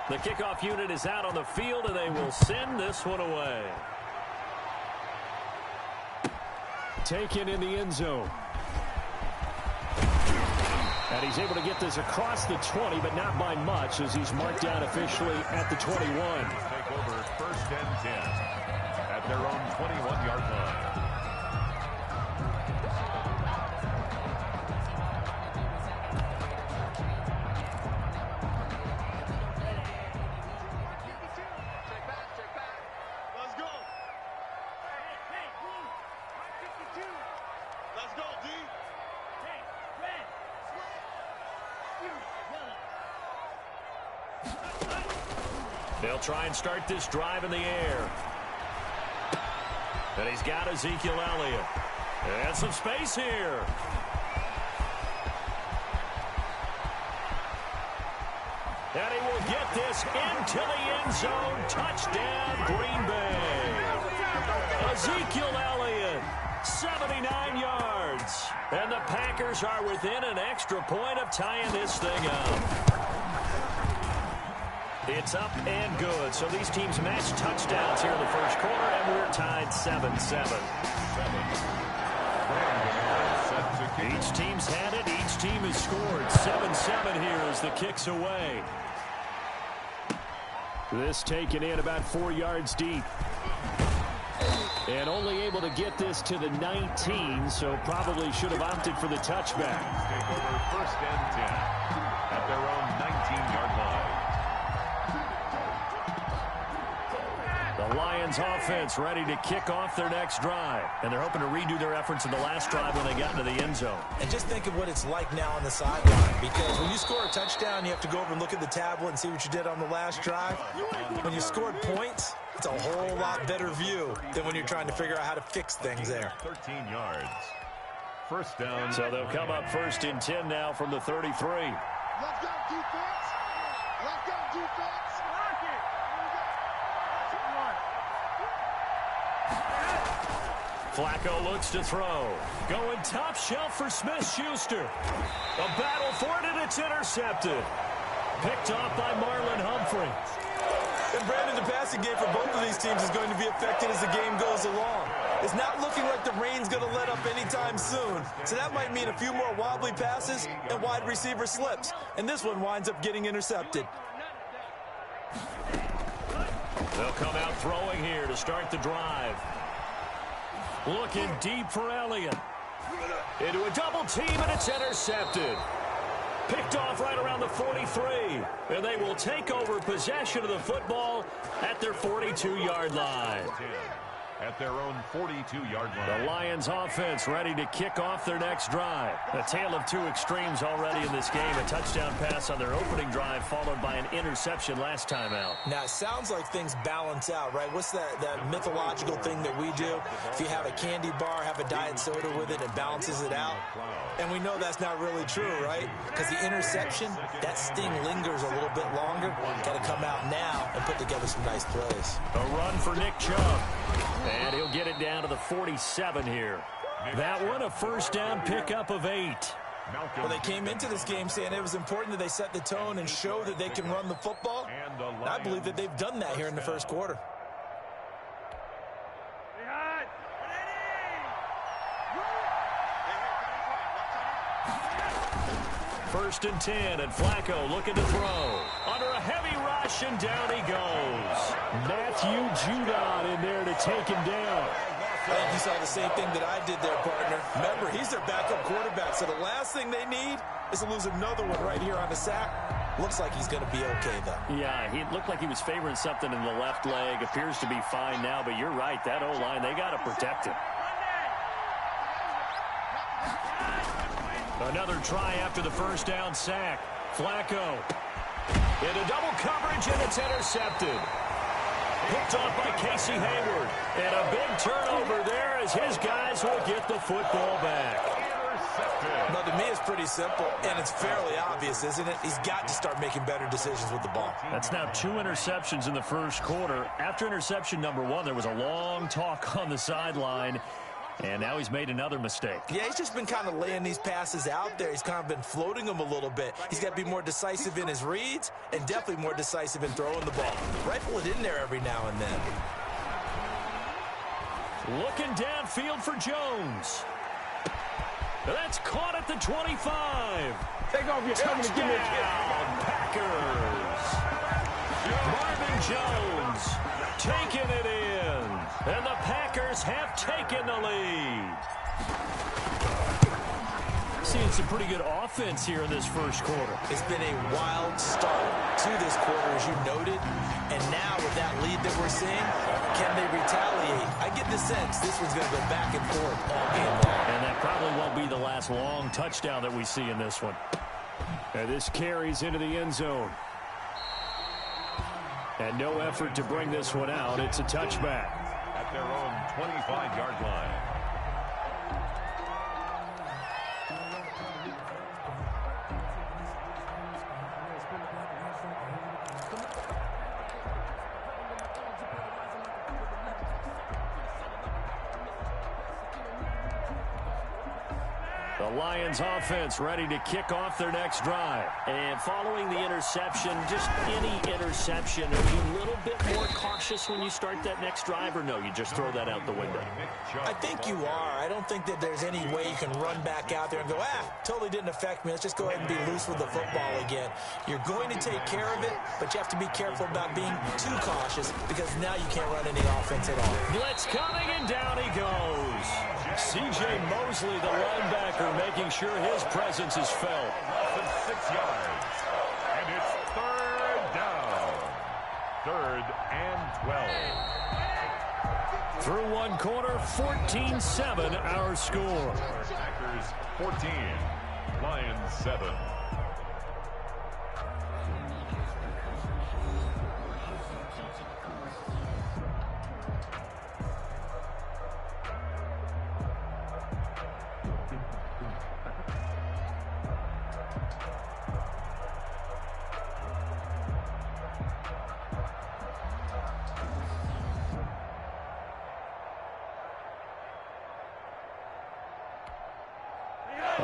The kickoff unit is out on the field, and they will send this one away. Taken in the end zone. And he's able to get this across the 20, but not by much, as he's marked down officially at the 21. Take over 1st and 10 at their own 21-yard line. They'll try and start this drive in the air. And he's got Ezekiel Elliott. And some space here. And he will get this into the end zone. Touchdown, Green Bay. Ezekiel Elliott, 79 yards. And the Packers are within an extra point of tying this thing up. It's up and good. So these teams match touchdowns here in the first quarter, and we're tied 7-7. Each team's had it. Each team has scored. 7-7 here as the kick's away. This taken in about 4 yards deep. And only able to get this to the 19, so probably should have opted for the touchback. Take over 1st and 10 at their own 19-yard line. The Lions offense ready to kick off their next drive. And they're hoping to redo their efforts in the last drive when they got into the end zone. And just think of what it's like now on the sideline. Because when you score a touchdown, you have to go over and look at the tablet and see what you did on the last drive. When you scored points, it's a whole lot better view than when you're trying to figure out how to fix things there. 13 yards. 1st down. So they'll come up 1st and 10 now from the 33. Let's go, defense. Let's go, defense. Flacco looks to throw. Going top shelf for Smith-Schuster. A battle for it, and it's intercepted. Picked off by Marlon Humphrey. And Brandon, the passing game for both of these teams is going to be affected as the game goes along. It's not looking like the rain's going to let up anytime soon. So that might mean a few more wobbly passes and wide receiver slips. And this one winds up getting intercepted. They'll come out throwing here to start the drive. Looking deep for Elliott. Into a double team, and it's intercepted. Picked off right around the 43. And they will take over possession of the football at their 42-yard line. At their own 42-yard line. The Lions offense ready to kick off their next drive. A tale of two extremes already in this game. A touchdown pass on their opening drive followed by an interception last time out. Now, it sounds like things balance out, right? What's that mythological thing that we do? If you have a candy bar, have a diet soda with it, it balances it out. And we know that's not really true, right? Because the interception, that sting lingers a little bit longer. Got to come out now and put together some nice plays. A run for Nick Chubb. And he'll get it down to the 47 here. That one, a 1st down pickup of 8. Well, they came into this game saying it was important that they set the tone and show that they can run the football. And I believe that they've done that here in the first quarter. First and 10, and Flacco looking to throw. Under a heavy rush, and down he goes. Matthew Judon in there to take him down. I think you saw the same thing that I did there, partner. Remember, he's their backup quarterback, so the last thing they need is to lose another one right here on the sack. Looks like he's going to be okay, though. Yeah, he looked like he was favoring something in the left leg. Appears to be fine now, but you're right. That O-line, they got to protect him. Another try after the 1st down sack. Flacco into double coverage, and it's intercepted. Picked off by Casey Hayward. And a big turnover there as his guys will get the football back. Now, to me, it's pretty simple, and it's fairly obvious, isn't it? He's got to start making better decisions with the ball. That's now 2 interceptions in the first quarter. After interception number 1, there was a long talk on the sideline. And now he's made another mistake. Yeah, he's just been kind of laying these passes out there. He's kind of been floating them a little bit. He's got to be more decisive in his reads and definitely more decisive in throwing the ball. Rifle it in there every now and then. Looking downfield for Jones. That's caught at the 25. Take off your helmet and give me a kick. Packers. Marvin Jones taking it in. And the Packers have taken the lead. Seeing some pretty good offense here in this first quarter. It's been a wild start to this quarter, as you noted. And now with that lead that we're seeing, can they retaliate? I get the sense this one's going to go back and forth all game long. And that probably won't be the last long touchdown that we see in this one. And this carries into the end zone. And no effort to bring this one out. It's a touchback. At their own 25-yard line. The Lions offense ready to kick off their next drive. And following the interception, just any interception, are you a little bit more cautious when you start that next drive, or no, you just throw that out the window? I think you are. I don't think that there's any way you can run back out there and go, totally didn't affect me. Let's just go ahead and be loose with the football again. You're going to take care of it, but you have to be careful about being too cautious because now you can't run any offense at all. Blitz coming, and down he goes. C.J. Mosley, the linebacker, making sure his presence is felt. 6 yards. And it's third down. 3rd and 12. Through one quarter, 14-7 our score. Packers 14. Lions 7.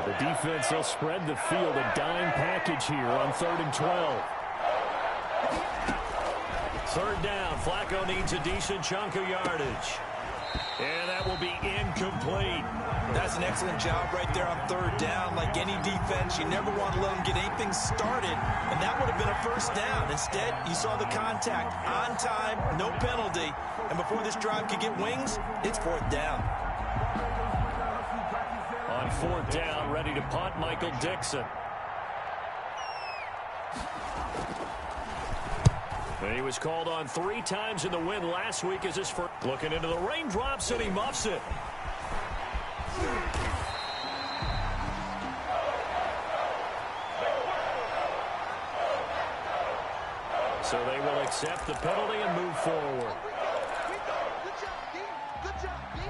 The defense will spread the field, a dime package here on 3rd and 12. 3rd down. Flacco needs a decent chunk of yardage. And that will be incomplete. That's an excellent job right there on 3rd down. Like any defense, you never want to let them get anything started, and that would have been a 1st down. Instead, you saw the contact on time, no penalty, and before this drive could get wings, it's 4th down. On 4th down, ready to punt, Michael Dixon. And he was called on 3 times in the win last week as his first. Looking into the raindrops, and he muffs it. So they will accept the penalty and move forward. Good job, D. Good job, D.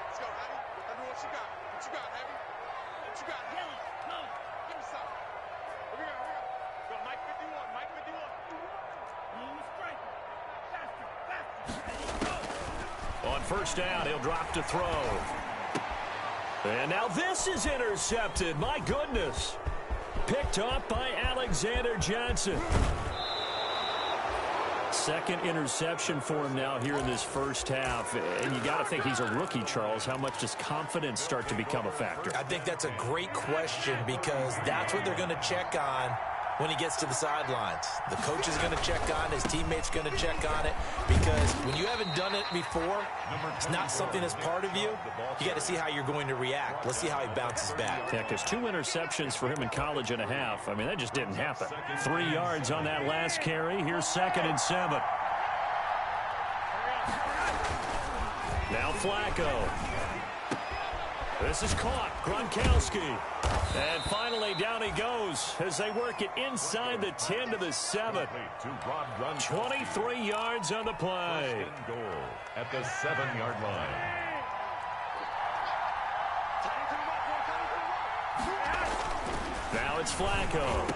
Let's go, Heavy. Let me what you got. What you got, Heavy? What you got, Heavy? Give me some. Here we go, here we go. Go, Mike 51, Mike 51. On 1st down, he'll drop to throw. And now this is intercepted. My goodness. Picked up by Alexander Johnson. 2nd interception for him now here in this first half. And you got to think he's a rookie, Charles. How much does confidence start to become a factor? I think that's a great question because that's what they're going to check on when he gets to the sidelines. The coach is going to check on it. His teammates going to check on it because when you haven't done it before, it's not something that's part of you. You got to see how you're going to react. Let's see how he bounces back. Yeah, because 2 interceptions for him in college and a half. I mean, that just didn't happen. 3 yards on that last carry. Here's 2nd and 7. Now Flacco. This is caught. Gronkowski. And finally, down he goes as they work it inside the 10 to the 7. 23 yards on the play. Goal at the 7-yard line. Now it's Flacco.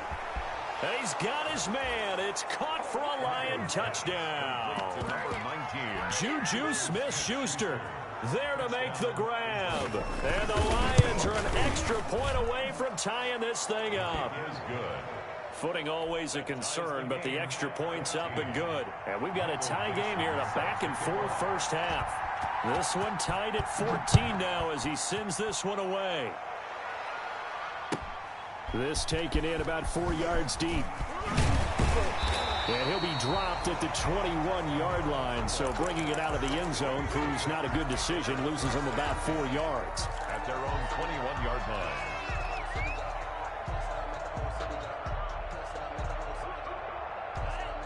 And he's got his man. It's caught for a Lion touchdown. Number 19. Juju Smith-Schuster there to make the grab. And the Lions are an extra point away from tying this thing up. Is good. Footing always a concern, but the extra point's up and good. And we've got a tie game here in a back-and-forth first half. This one tied at 14 now as he sends this one away. This taken in about 4 yards deep. And he'll be dropped at the 21-yard line, so bringing it out of the end zone proves not a good decision, loses him about 4 yards. At their own 21-yard line.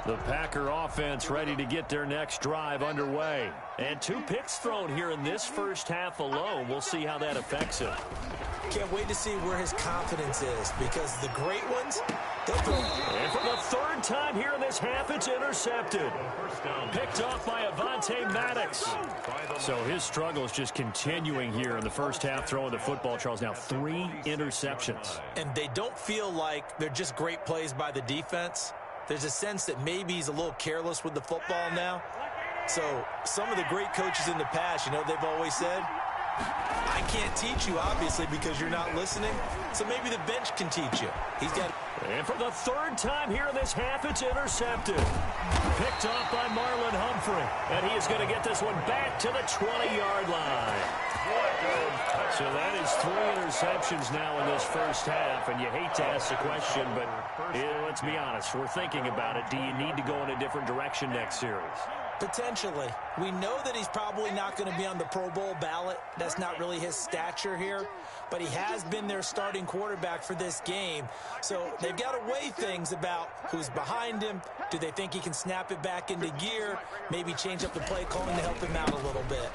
The Packer offense ready to get their next drive underway. And 2 picks thrown here in this first half alone. We'll see how that affects him. Can't wait to see where his confidence is, because the great ones, they'll throw. And for the 3rd time here in this half, it's intercepted. Picked off by Avonte Maddox. So his struggle is just continuing here in the first half, throwing the football, Charles. Now 3 interceptions. And they don't feel like they're just great plays by the defense. There's a sense that maybe he's a little careless with the football now. So some of the great coaches in the past, you know, they've always said, I can't teach you, obviously, because you're not listening. So maybe the bench can teach you. He's got. And for the 3rd time here in this half, it's intercepted. Picked off by Marlon Humphrey. And he is going to get this one back to the 20-yard line. So that is 3 interceptions now in this first half. And you hate to ask the question, but let's be honest. We're thinking about it. Do you need to go in a different direction next series? Potentially. We know that he's probably not going to be on the Pro Bowl ballot. That's not really his stature here. But he has been their starting quarterback for this game. So they've got to weigh things about who's behind him. Do they think he can snap it back into gear? Maybe change up the play calling to help him out a little bit.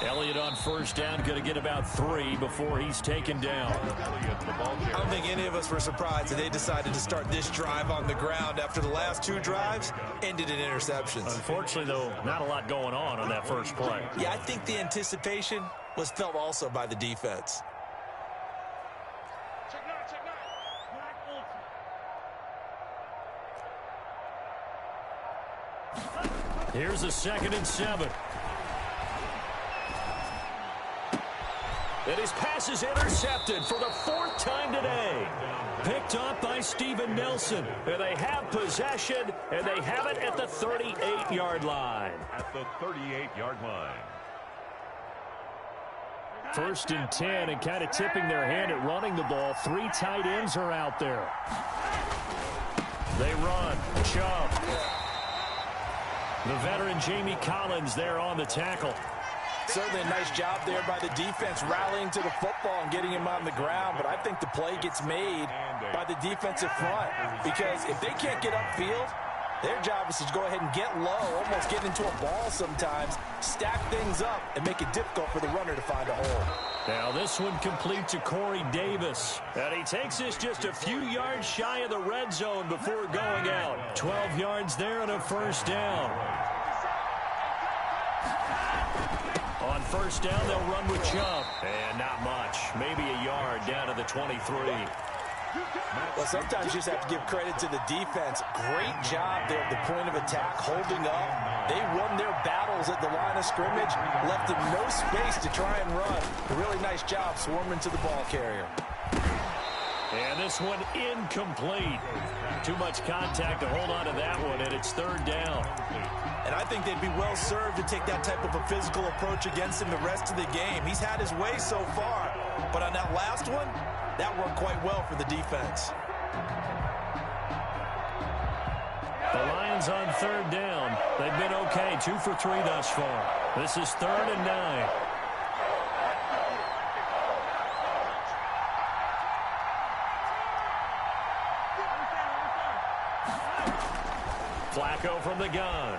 Elliott on first down, going to get about 3 before he's taken down. I don't think any of us were surprised that they decided to start this drive on the ground after the last 2 drives ended in interceptions. Unfortunately, though, not a lot going on that first play. Yeah, I think the anticipation was felt also by the defense. Here's a 2nd and 7. And his pass is intercepted for the 4th time today. Picked off by Steven Nelson. And they have possession, and they have it at the 38-yard line. At the 38-yard line. 1st and 10, and kind of tipping their hand at running the ball. 3 tight ends are out there. They run. Chubb. The veteran Jamie Collins there on the tackle. Certainly a nice job there by the defense rallying to the football and getting him on the ground. But I think the play gets made by the defensive front, because if they can't get upfield, their job is to go ahead and get low, almost get into a ball sometimes, stack things up, and make it difficult for the runner to find a hole. Now this one complete to Corey Davis. And he takes this just a few yards shy of the red zone before going out. 12 yards there and a first down. On first down, they'll run with Chubb. And not much. Maybe a yard down to the 23. Well, sometimes you just have to give credit to the defense. Great job there at the point of attack, holding up. They won their battles at the line of scrimmage, left them no space to try and run. A really nice job swarming to the ball carrier. And this one incomplete. Too much contact to hold on to that one, and it's 3rd down. And I think they'd be well served to take that type of a physical approach against him the rest of the game. He's had his way so far, but on that last one, that worked quite well for the defense. The Lions on 3rd down. They've been okay, 2 for 3 thus far. This is 3rd and 9. Flacco from the gun.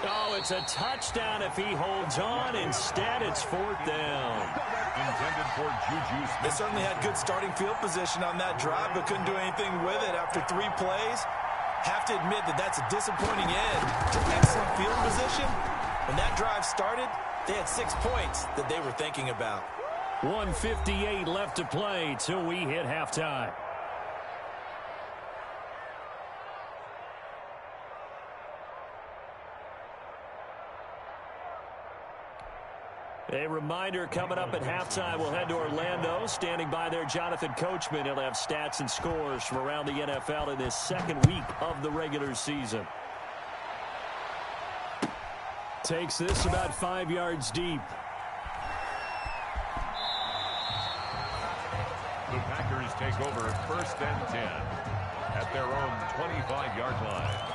Oh, it's a touchdown if he holds on. Instead, it's 4th down. Intended for Juju Smith. They certainly had good starting field position on that drive, but couldn't do anything with it after 3 plays. Have to admit that that's a disappointing end to excellent field position. When that drive started, they had 6 points that they were thinking about. 1:58 left to play till we hit halftime. A reminder, coming up at halftime, we'll head to Orlando. Standing by there, Jonathan Coachman. He'll have stats and scores from around the NFL in this second week of the regular season. Takes this about 5 yards deep. The Packers take over 1st and 10 at their own 25-yard line.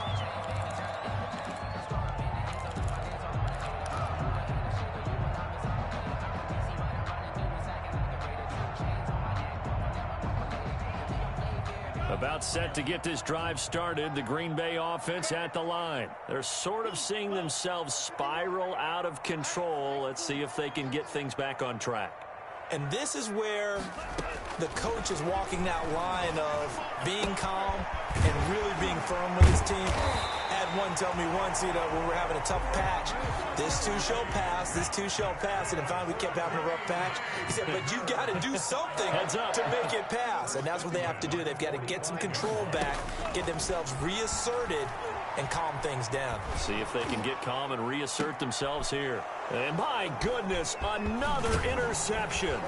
About set to get this drive started, the Green Bay offense at the line. They're sort of seeing themselves spiral out of control. Let's see if they can get things back on track. And this is where the coach is walking that line of being calm and really being firm with his team. Had one tell me once, when we're having a tough patch, this too shall pass, this too shall pass. And finally we kept having a rough patch. He said, but you got to do something to make it pass. And that's what they have to do. They've got to get some control back, get themselves reasserted, and calm things down. See if they can get calm and reassert themselves here. And my goodness, another interception.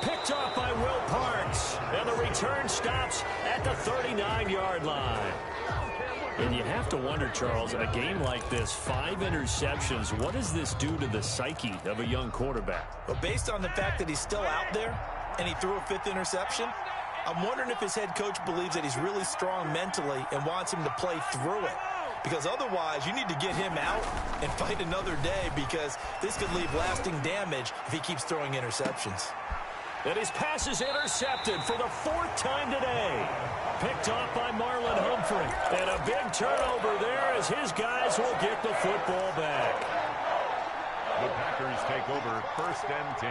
Picked off by Will Parks. And the return stops at the 39-yard line. And you have to wonder, Charles, in a game like this, 5 interceptions, what does this do to the psyche of a young quarterback? But based on the fact that he's still out there and he threw a 5th interception, I'm wondering if his head coach believes that he's really strong mentally and wants him to play through it. Because otherwise, you need to get him out and fight another day, because this could leave lasting damage if he keeps throwing interceptions. And his pass is intercepted for the 4th time today. Picked off by Marlon Humphrey. And a big turnover there as his guys will get the football back. The Packers take over 1st and 10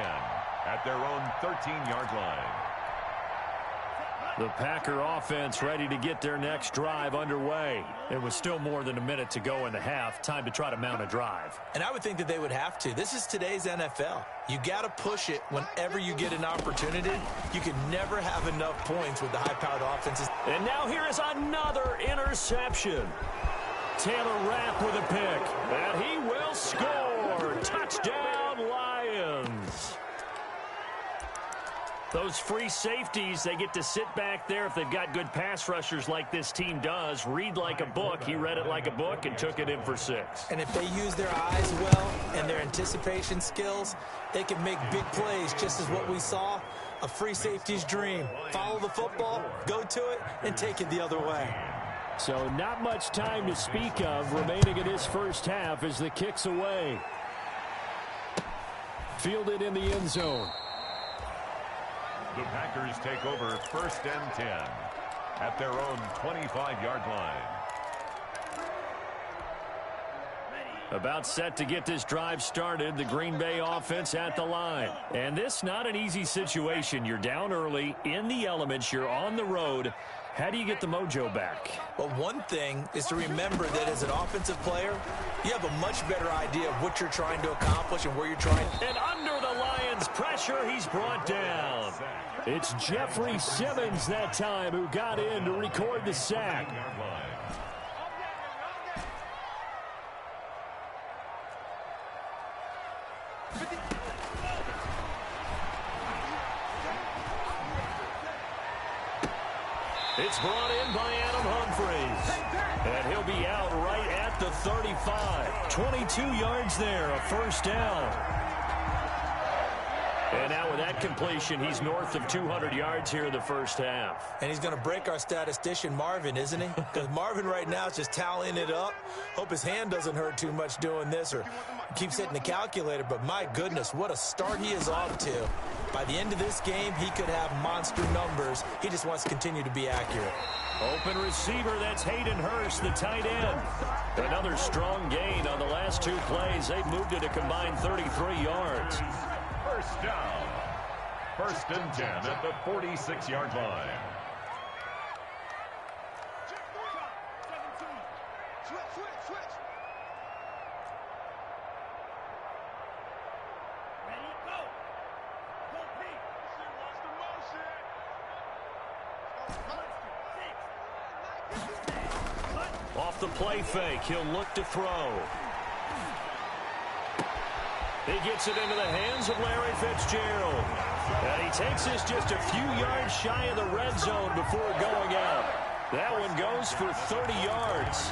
at their own 13-yard line. The Packer offense ready to get their next drive underway. It was still more than a minute to go in the half. Time to try to mount a drive. And I would think that they would have to. This is today's NFL. You got to push it whenever you get an opportunity. You can never have enough points with the high-powered offenses. And now here is another interception. Taylor Rapp with a pick. And he will score. Touchdown, Lions. Those free safeties, they get to sit back there if they've got good pass rushers like this team does. Read like a book. He read it like a book and took it in for 6. And if they use their eyes well and their anticipation skills, they can make big plays, just as what we saw, a free safety's dream. Follow the football, go to it, and take it the other way. So not much time to speak of remaining in this first half as the kick's away. Fielded in the end zone. The Packers take over 1st and 10 at their own 25-yard line. About set to get this drive started, the Green Bay offense at the line. And this not an easy situation. You're down early, in the elements, you're on the road. How do you get the mojo back? Well, one thing is to remember that as an offensive player, you have a much better idea of what you're trying to accomplish and where you're trying. And under the Lions' pressure, he's brought down. It's Jeffrey Simmons that time who got in to record the sack. It's brought in by Adam Humphries. And he'll be out right at the 35. 22 yards there, a 1st down. And now with that completion, he's north of 200 yards here in the first half. And he's going to break our statistician, Marvin, isn't he? Because Marvin right now is just tallying it up. Hope his hand doesn't hurt too much doing this or keeps hitting the calculator. But my goodness, what a start he is off to. By the end of this game, he could have monster numbers. He just wants to continue to be accurate. Open receiver, that's Hayden Hurst, the tight end. Another strong gain on the last 2 plays. They've moved it a combined 33 yards. 1st down. 1st and 10 at the 46-yard line. Off the play fake, he'll look to throw. He gets it into the hands of Larry Fitzgerald. And he takes this just a few yards shy of the red zone before going out. That one goes for 30 yards.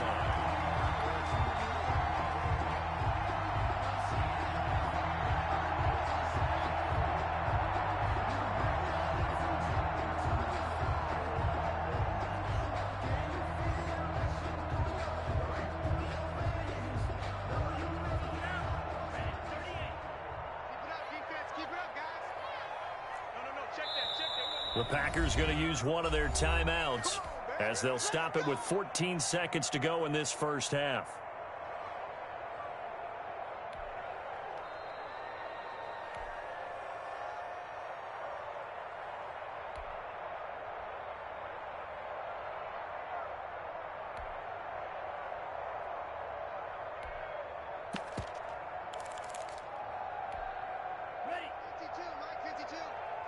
The Packers going to use one of their timeouts as they'll stop it with 14 seconds to go in this first half.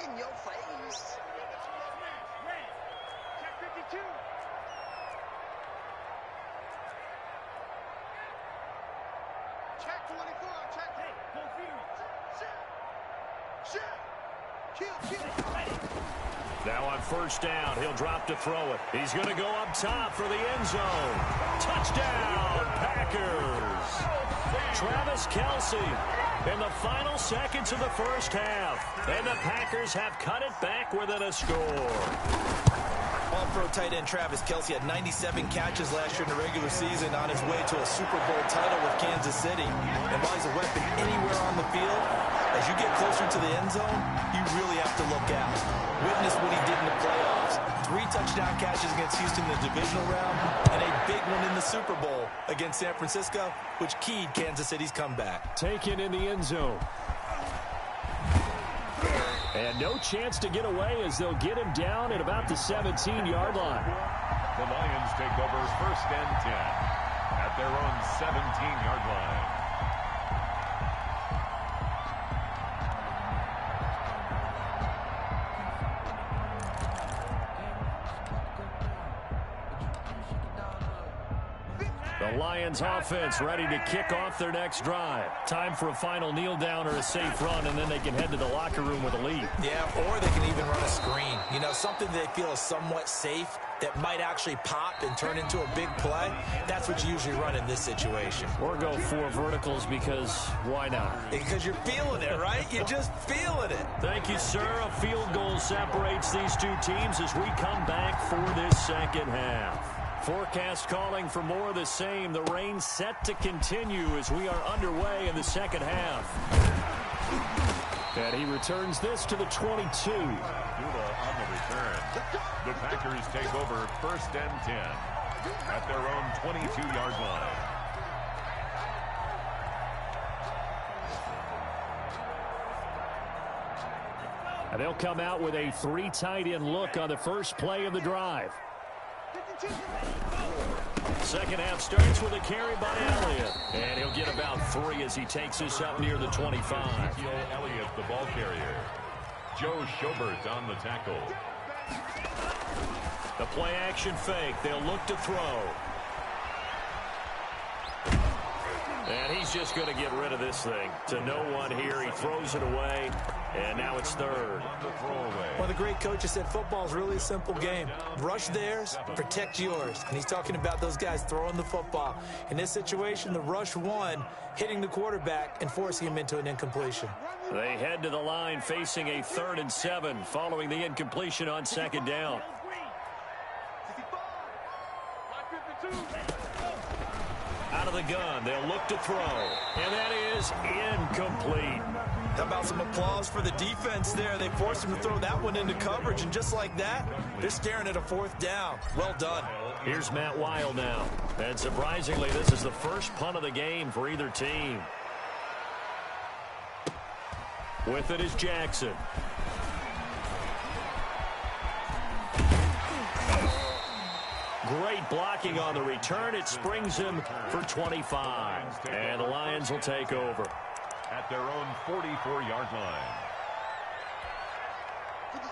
In your face. Check 52. Check 24. Check. Hey, Now on first down, he'll drop to throw it. He's going to go up top for the end zone. Touchdown, Packers. Travis Kelce in the final seconds of the first half. And the Packers have cut it back within a score. All-pro tight end Travis Kelce had 97 catches last year in the regular season on his way to a Super Bowl title with Kansas City. And while he's a weapon anywhere on the field, as you get closer to the end zone, you really have to look out. Witness what he did in the playoffs. 3 touchdown catches against Houston in the divisional round, and a big one in the Super Bowl against San Francisco, which keyed Kansas City's comeback. Taken in the end zone. And no chance to get away as they'll get him down at about the 17-yard line. The Lions take over first and 10 at their own 17-yard line. The Lions offense ready to kick off their next drive. Time for a final kneel down or a safe run, and then they can head to the locker room with a lead. Yeah, or they can even run a screen. You know, something they feel is somewhat safe that might actually pop and turn into a big play. That's what you usually run in this situation. Or go 4 verticals because why not? Because you're feeling it, right? You're just feeling it. Thank you, sir. A field goal separates these two teams as we come back for this second half. Forecast calling for more of the same. The rain set to continue as we are underway in the second half. And he returns this to the 22. Dula on the return. The Packers take over first and 10 at their own 22-yard line. And they'll come out with a 3 tight end look on the first play of the drive. Second half starts with a carry by Elliott. And he'll get about 3 as he takes us up near the 25. Joe Elliott, the ball carrier. Joe Schobert on the tackle. The play action fake. They'll look to throw. And he's just going to get rid of this thing. To no one here. He throws it away. And now it's third. Well, the great coach has said football is really a simple game. Rush theirs, protect yours. And he's talking about those guys throwing the football. In this situation, the rush won, hitting the quarterback and forcing him into an incompletion. They head to the line facing a 3rd and 7 following the incompletion on second down. Out of the gun, they'll look to throw. And that is incomplete. How about some applause for the defense there? They forced him to throw that one into coverage, and just like that, they're staring at a 4th down. Well done. Here's Matt Weil now. And surprisingly, this is the first punt of the game for either team. With it is Jackson. Great blocking on the return. It springs him for 25. And the Lions will take over. At their own 44-yard line.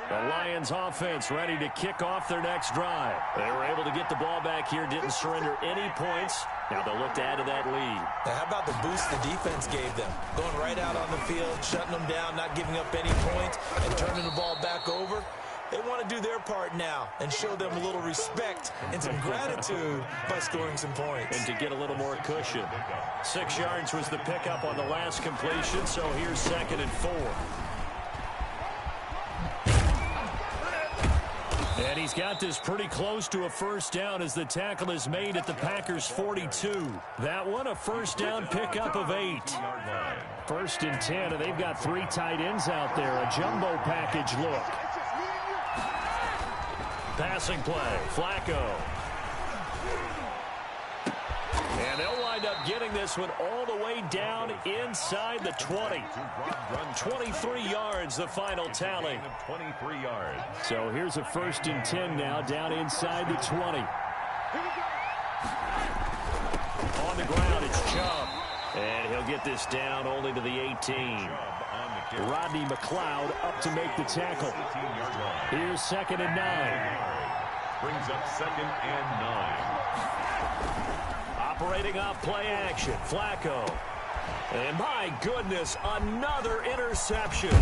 The Lions offense ready to kick off their next drive. They were able to get the ball back here, didn't surrender any points. Now they'll look to add to that lead. Now, how about the boost the defense gave them? Going right out on the field, shutting them down, not giving up any points, and turning the ball back over. They want to do their part now and show them a little respect and some gratitude by scoring some points. And to get a little more cushion. 6 yards was the pickup on the last completion, so here's 2nd and 4. And he's got this pretty close to a first down as the tackle is made at the Packers' 42. That one, a first down pickup of 8. 1st and 10, and they've got 3 tight ends out there. A jumbo package look. Passing play, Flacco. And they'll wind up getting this one all the way down inside the 20. 23 yards, the final tally. 23 yards. So here's a 1st and 10 now, down inside the 20. On the ground, it's Chubb. And he'll get this down only to the 18. Rodney McLeod up to make the tackle. Here's 2nd and 9. Brings up 2nd and 9. Operating off play action, Flacco. And my goodness, another interception.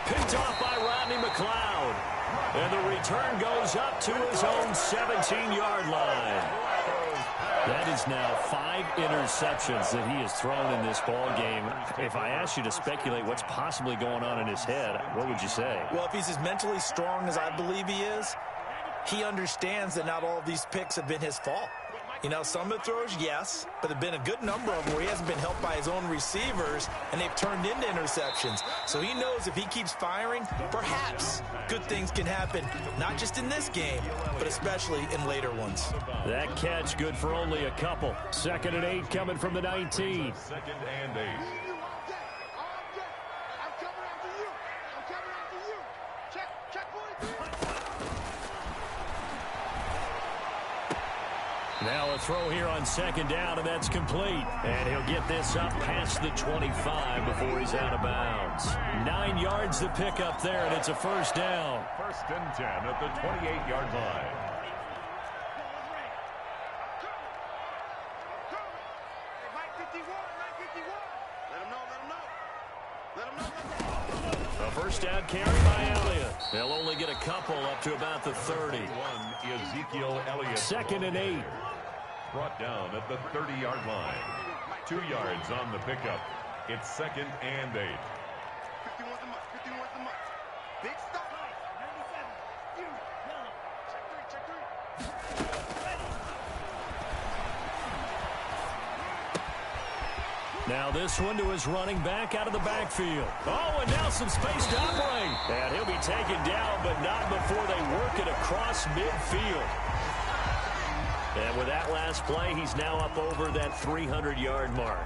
Picked off by Rodney McLeod. And the return goes up to his own 17-yard line. That is now 5 interceptions that he has thrown in this ball game. If I asked you to speculate what's possibly going on in his head, what would you say? Well, if he's as mentally strong as I believe he is, he understands that not all of these picks have been his fault. You know, some of the throws, yes, but there have been a good number of them where he hasn't been helped by his own receivers, and they've turned into interceptions. So he knows if he keeps firing, perhaps good things can happen, not just in this game, but especially in later ones. That catch good for only a couple. 2nd and 8 coming from the 19. 2nd and 8. Now a throw here on 2nd down, and that's complete. And he'll get this up past the 25 before he's out of bounds. 9 yards to pick up there, and it's a first down. 1st and 10 at the 28-yard line. A first down carry by Elliott. They'll only get a couple up to about the 30. Ezekiel Elliott. 2nd and 8. Brought down at the 30-yard line. 2 yards on the pickup. It's 2nd and 8. 51's the much. 51's the much. Big stop. 97. Check 3. Now this one to his running back out of the backfield. Oh, and now some space to operate. And he'll be taken down, but not before they work it across midfield. And with that last play, he's now up over that 300-yard mark.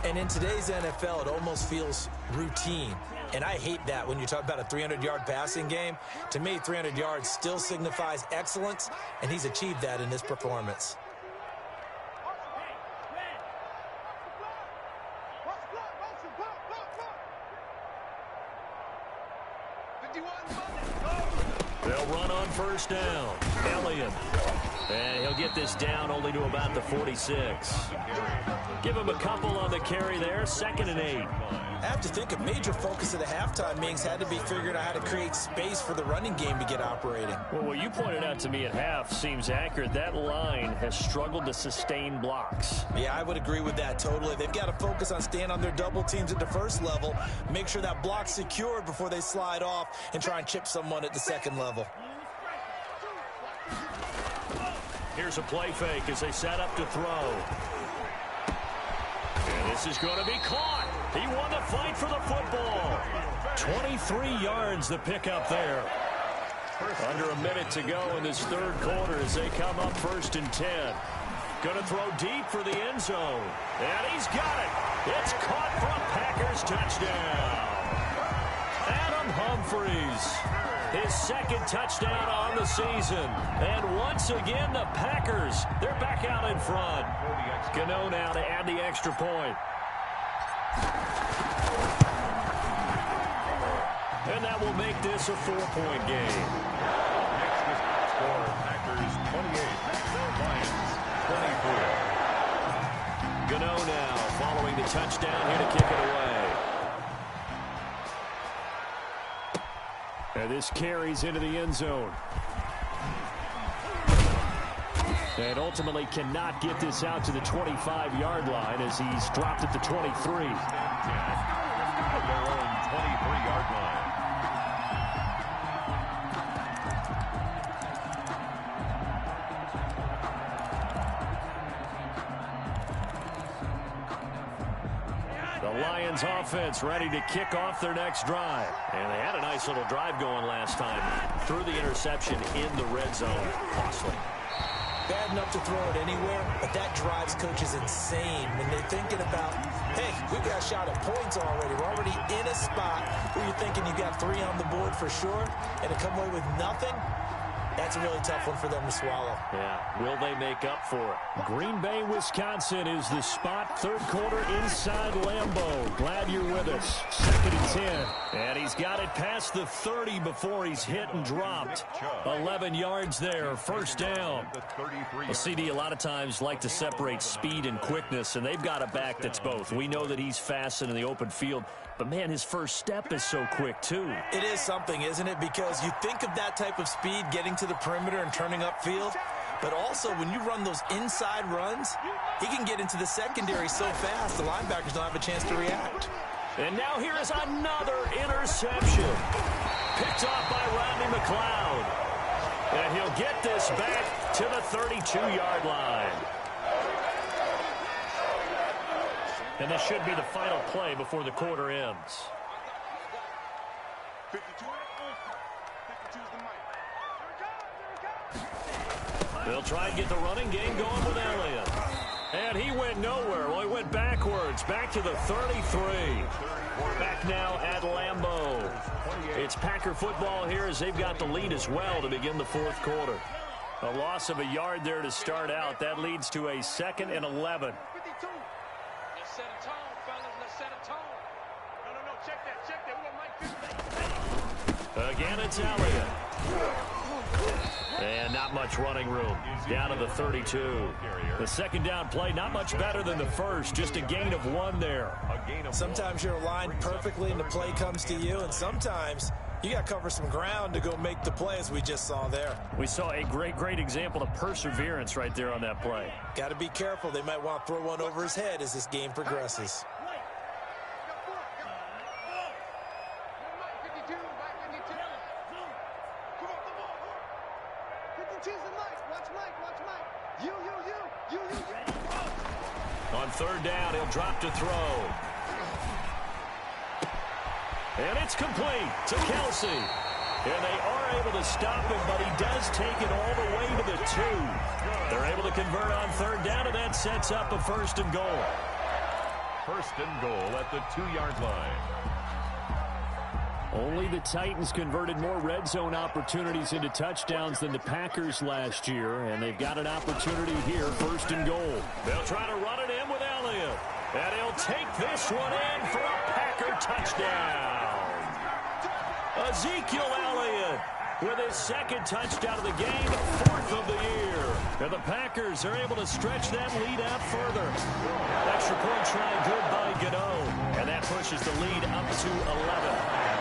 And in today's NFL, it almost feels routine. And I hate that when you talk about a 300-yard passing game. To me, 300 yards still signifies excellence, and he's achieved that in this performance. They'll run on first down. Elliott. And he'll get this down only to about the 46. Give him a couple on the carry there. 2nd and 8. I have to think a major focus of the halftime meetings had to be figuring out how to create space for the running game to get operating. Well, what you pointed out to me at half seems accurate. That line has struggled to sustain blocks. Yeah, I would agree with that totally. They've got to focus on staying on their double teams at the first level, make sure that block's secured before they slide off and try and chip someone at the second level. Here's a play fake as they set up to throw. And this is going to be caught. He won the fight for the football. 23 yards the pickup there. Under a minute to go in this third quarter as they come up 1st and 10. Going to throw deep for the end zone. And he's got it. It's caught for a Packers touchdown. Adam Humphries. His 2nd touchdown on the season. And once again, the Packers, they're back out in front. Gano now to add the extra point. And that that will make this a 4-point game. Next is score Packers 28, Lions 24. Gano now following the touchdown here to kick it away. And this carries into the end zone. And ultimately cannot get this out to the 25-yard line as he's dropped at the 23. At their own 23-yard line. The Lions offense ready to kick off their next drive. And they had a nice little drive going last time. Threw the interception in the red zone. Costly. Bad enough to throw it anywhere, but that drives coaches insane when they're thinking about, hey, we got a shot at points already. We're already in a spot where you're thinking you got 3 on the board for sure, and to come away with nothing, that's a really tough one for them to swallow. Yeah, will they make up for it? Green Bay, Wisconsin is the spot. Third quarter inside Lambeau. Glad you're with us. 2nd and 10. And he's got it past the 30 before he's hit and dropped. 11 yards there, first down. Well, CD, a lot of times like to separate speed and quickness, and they've got a back that's both. We know that he's fast in the open field, but, man, his first step is so quick, too. It is something, isn't it? Because you think of that type of speed getting to the perimeter and turning upfield, but also when you run those inside runs, he can get into the secondary so fast the linebackers don't have a chance to react. And now here is another interception. Picked off by Rodney McLeod. And he'll get this back to the 32-yard line. And this should be the final play before the quarter ends. 52. 52's the mic. They'll try and get the running game going with Elliott. And he went nowhere. Well, he went backwards, back to the 33. Back now at Lambeau. It's Packer football here as they've got the lead as well to begin the fourth quarter. A loss of a yard there to start out. That leads to a 2nd and 11. 52. Let's set a tone, fellas. Let's set a tone. No. Check that. We got Mike 50. Again, it's Elliott. And not much running room. Down to the 32. The second down play, not much better than the first. Just a gain of 1 there. Sometimes you're aligned perfectly and the play comes to you, and sometimes you got to cover some ground to go make the play, as we just saw there. We saw a great example of perseverance right there on that play. Got to be careful. They might want to throw one over his head as this game progresses. On third down, he'll drop to throw. And it's complete to Kelsey. And they are able to stop him, but he does take it all the way to the 2. They're able to convert on third down, and that sets up a 1st and goal. 1st and goal at the 2-yard line. Only the Titans converted more red zone opportunities into touchdowns than the Packers last year, and they've got an opportunity here, 1st and goal. They'll try to run it in with Elliott. And he'll take this one in for a Packer touchdown. Ezekiel Elliott with his 2nd touchdown of the game, 4th of the year. And the Packers are able to stretch that lead out further. Extra point try good by Gano. And that pushes the lead up to 11.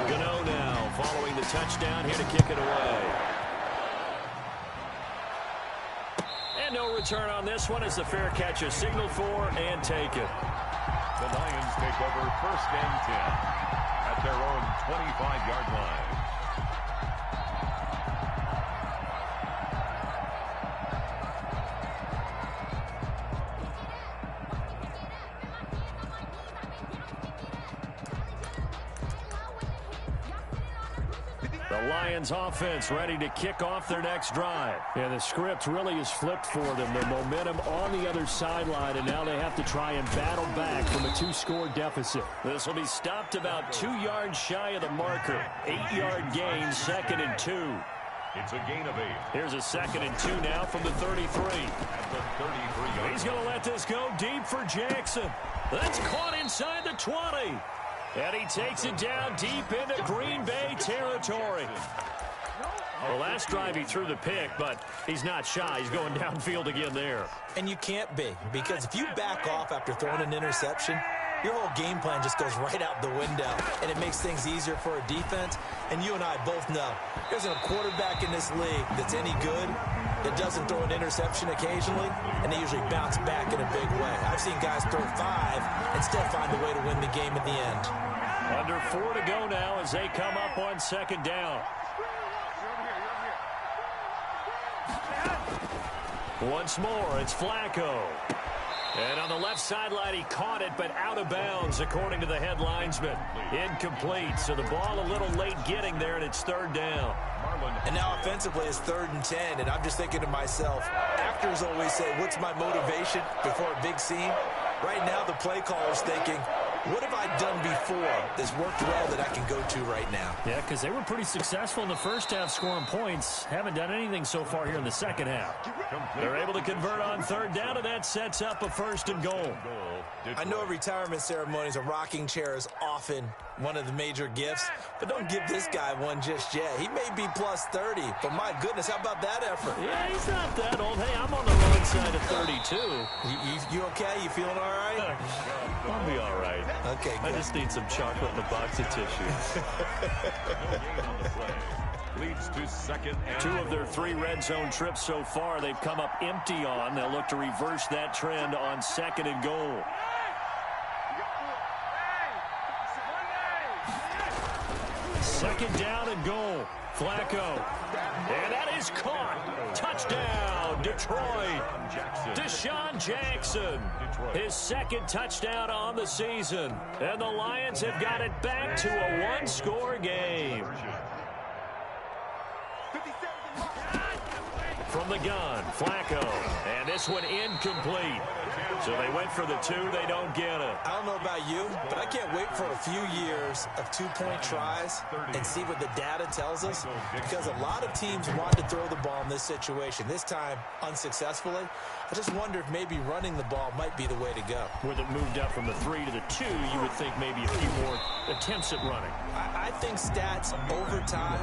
Gano now following the touchdown here to kick it away. And no return on this one as the fair catch is signaled for and taken. The Lions take over 1st and 10 at their own 25-yard line. The Lions offense ready to kick off their next drive. Yeah, the script really is flipped for them. The momentum on the other sideline, and now they have to try and battle back from a 2-score deficit. This will be stopped about 2 yards shy of the marker. 8-yard gain, 2nd and 2. It's a gain of 8. Here's a 2nd and 2 now from the 33. At the 33-yard He's going to let this go deep for Jackson. That's caught inside the 20. And he takes it down deep into Green Bay territory. The last drive he threw the pick, but he's not shy. He's going downfield again there. And you can't be, because if you back off after throwing an interception, your whole game plan just goes right out the window, and it makes things easier for a defense. And you and I both know there's a quarterback in this league that's any good that doesn't throw an interception occasionally, and they usually bounce back in a big way. I've seen guys throw 5 and still find a way to win the game at the end. Under 4 to go now as they come up on second down. Once more, it's Flacco. And on the left sideline, he caught it, but out of bounds, according to the head linesman. Incomplete, so the ball a little late getting there, and it's third down. And now offensively, it's 3rd and 10, and I'm just thinking to myself, actors always say, what's my motivation before a big scene? Right now, the play caller's thinking, what have I done before that's worked well that I can go to right now? Yeah, because they were pretty successful in the first half scoring points. Haven't done anything so far here in the second half. They're able to convert on third down, and that sets up a 1st and goal. I know retirement ceremonies, a rocking chair is often one of the major gifts, but don't give this guy one just yet. He may be plus 30, but my goodness, how about that effort? Yeah, he's not that old. Hey, I'm on the wrong side of 32. You okay? You feeling all right? I'll be all right. Okay, good. I just need some chocolate and a box of tissues. Leads to second and 2 of their 3 red zone trips so far, they've come up empty on. They'll look to reverse that trend on 2nd and goal. Second down and goal. Flacco. And that is caught. Touchdown, Detroit. Deshaun Jackson. His 2nd touchdown on the season. And the Lions have got it back to a 1-score game. From the gun, Flacco. And this one incomplete. So they went for the 2. They don't get it. I don't know about you, but I can't wait for a few years of 2-point tries and see what the data tells us, because a lot of teams want to throw the ball in this situation, this time unsuccessfully. I just wonder if maybe running the ball might be the way to go. With it moved up from the 3 to the 2, you would think maybe a few more attempts at running. I think stats over time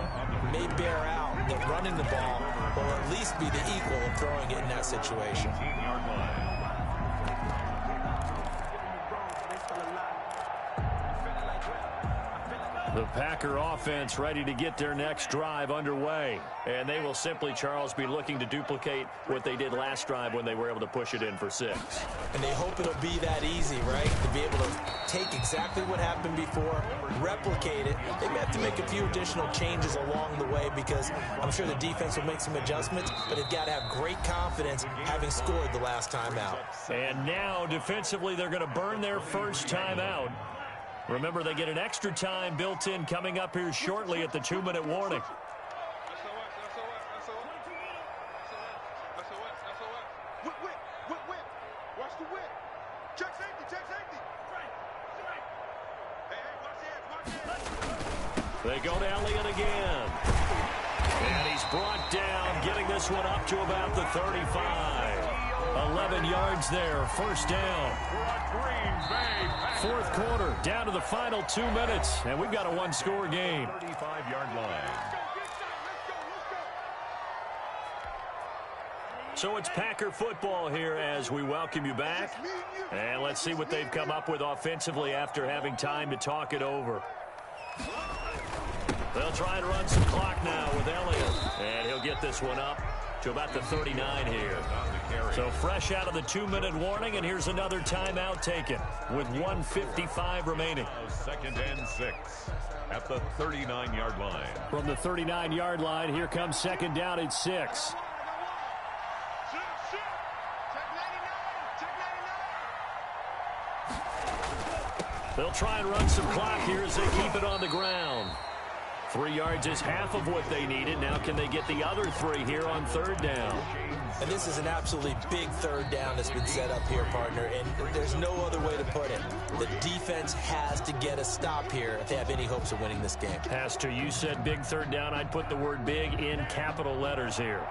may bear out that running the ball will at least be the equal of throwing it in that situation. 18-yard line. The Packer offense ready to get their next drive underway. And they will simply, Charles, be looking to duplicate what they did last drive when they were able to push it in for 6. And they hope it'll be that easy, right? To be able to take exactly what happened before, replicate it. They may have to make a few additional changes along the way, because I'm sure the defense will make some adjustments, but they've got to have great confidence having scored the last time out. And now, defensively, they're going to burn their first time out. Remember, they get an extra time built in coming up here shortly at the 2-minute warning. Watch the whip. Check safety, check safety. Hey, watch the edge. They go to Elliott again. And he's brought down, getting this one up to about the 35. 11 yards there, first down. 4th quarter, down to the final 2 minutes, and we've got a 1-score game. 35-yard line. So it's Packer football here as we welcome you back. And let's see what they've come up with offensively after having time to talk it over. They'll try and run some clock now with Elliott. And he'll get this one up to about the 39 here. So fresh out of the 2-minute warning, and here's another timeout taken with 1:55 remaining. 2nd and 6 at the 39-yard line. From the 39-yard line, here comes 2nd down at 6. They'll try and run some clock here as they keep it on the ground. 3 yards is half of what they needed. Now can they get the other 3 here on 3rd down? And this is an absolutely big 3rd down that's been set up here, partner, and there's no other way to put it. The defense has to get a stop here if they have any hopes of winning this game. Has to. You said big 3rd down. I'd put the word big in capital letters here.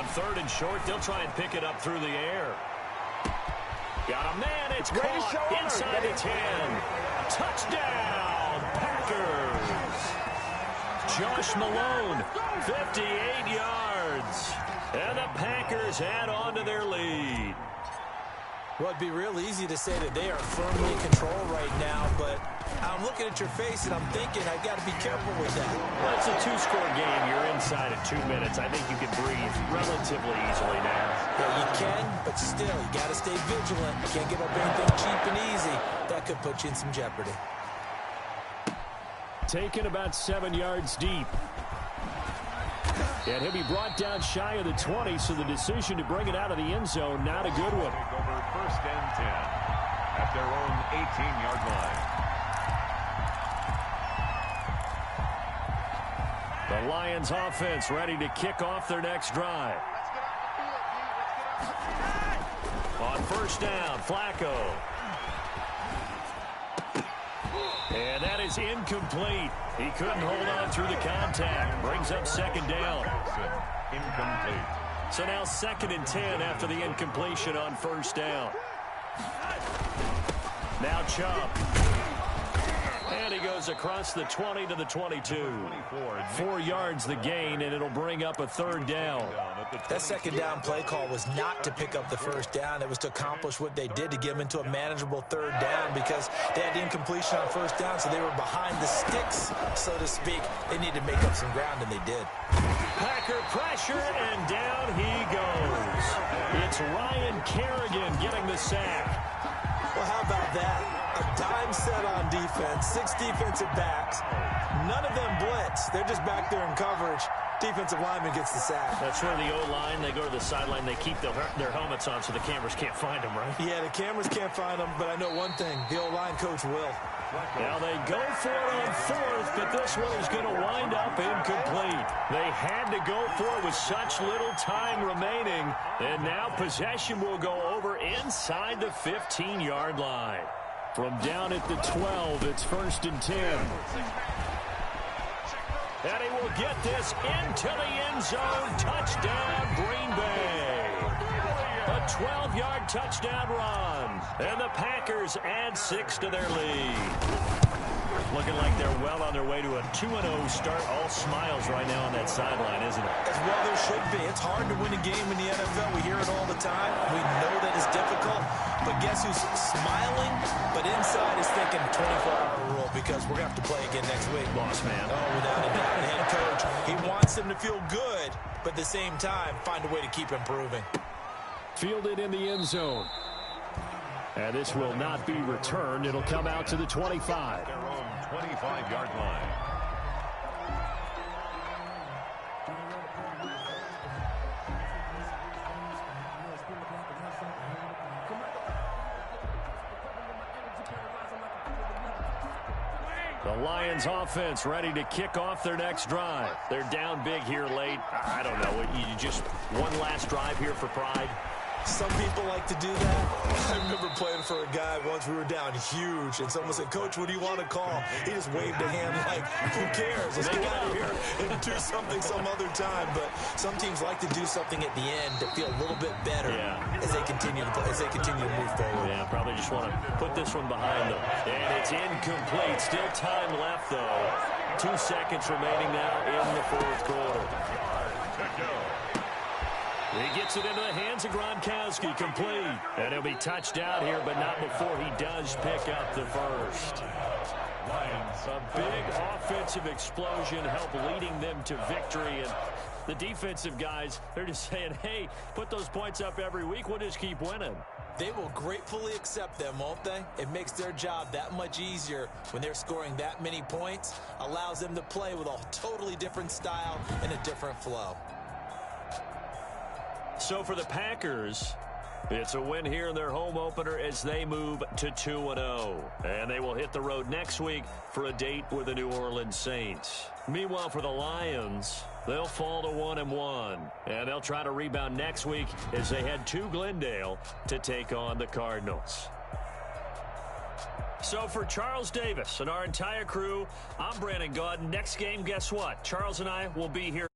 On 3rd and short, they'll try and pick it up through the air. Got a man, it's caught inside the 10. Touchdown, Packers. Josh Malone, 58 yards. And the Packers add on to their lead. Well, it'd be real easy to say that they are firmly in control right now, but I'm looking at your face and I'm thinking I got to be careful with that. Well, it's a 2-score game. You're inside of 2 minutes. I think you can breathe relatively easily now. Yeah, you can, but still, you got to stay vigilant. You can't give up anything cheap and easy. That could put you in some jeopardy. Taken about 7 yards deep. And he'll be brought down shy of the 20, so the decision to bring it out of the end zone, not a good one. Take over 1st and 10 at their own 18-yard line. The Lions offense ready to kick off their next drive. On 1st down, Flacco. And that is incomplete. He couldn't hold on through the contact. Brings up 2nd down. Incomplete. So now 2nd and 10 after the incompletion on 1st down. Now Chubb. And he goes across the 20 to the 22. 4 yards the gain, and it'll bring up a 3rd down. That 2nd down play call was not to pick up the 1st down. It was to accomplish what they did, to get them into a manageable 3rd down, because they had the incompletion on 1st down, so they were behind the sticks, so to speak. They needed to make up some ground, and they did. Packer pressure, and down he goes. It's Ryan Kerrigan getting the sack. Well, how about that? A dime set on defense, 6 defensive backs. None of them blitz. They're just back there in coverage. Defensive lineman gets the sack. That's where the O-line, they go to the sideline, they keep their helmets on so the cameras can't find them, right? Yeah, the cameras can't find them, but I know one thing. The O-line coach will. Now they go for it on 4th, but this one is going to wind up incomplete. They had to go for it with such little time remaining, and now possession will go over inside the 15-yard line. From down at the 12, it's 1st and 10. And he will get this into the end zone. Touchdown, Green Bay. A 12-yard touchdown run. And the Packers add 6 to their lead. Looking like they're well on their way to a 2-0 start. All smiles right now on that sideline, isn't it? As well there should be. It's hard to win a game in the NFL. We hear it all the time. We know that it's difficult. But guess who's smiling? But inside is thinking 24-hour rule, because we're going to have to play again next week. Boss man. Oh, without a doubt. The head coach, he wants them to feel good, but at the same time, find a way to keep improving. Fielded in the end zone. And this will not be returned. It'll come out to the 25. Their own 25-yard line. The Lions offense ready to kick off their next drive. They're down big here late. I don't know. You just one last drive here for pride. Some people like to do that. I remember playing for a guy once. We were down huge, and someone said, "Coach, what do you want to call?" He just waved a hand like, "Who cares? Let's get out of here and do something some other time." But some teams like to do something at the end to feel a little bit better as they continue to play, as they continue to move forward. Yeah, probably just want to put this one behind them. And it's incomplete. Still time left, though. 2 seconds remaining now in the 4th quarter. He gets it into the hands of Gronkowski, complete. And he'll be touched out here, but not before he does pick up the first. A big offensive explosion helped leading them to victory. And the defensive guys, they're just saying, hey, put those points up every week. We'll just keep winning. They will gratefully accept them, won't they? It makes their job that much easier when they're scoring that many points. Allows them to play with a totally different style and a different flow. So for the Packers, it's a win here in their home opener as they move to 2-0. And they will hit the road next week for a date with the New Orleans Saints. Meanwhile, for the Lions, they'll fall to 1-1. And they'll try to rebound next week as they head to Glendale to take on the Cardinals. So for Charles Davis and our entire crew, I'm Brandon Gaudin. Next game, guess what? Charles and I will be here.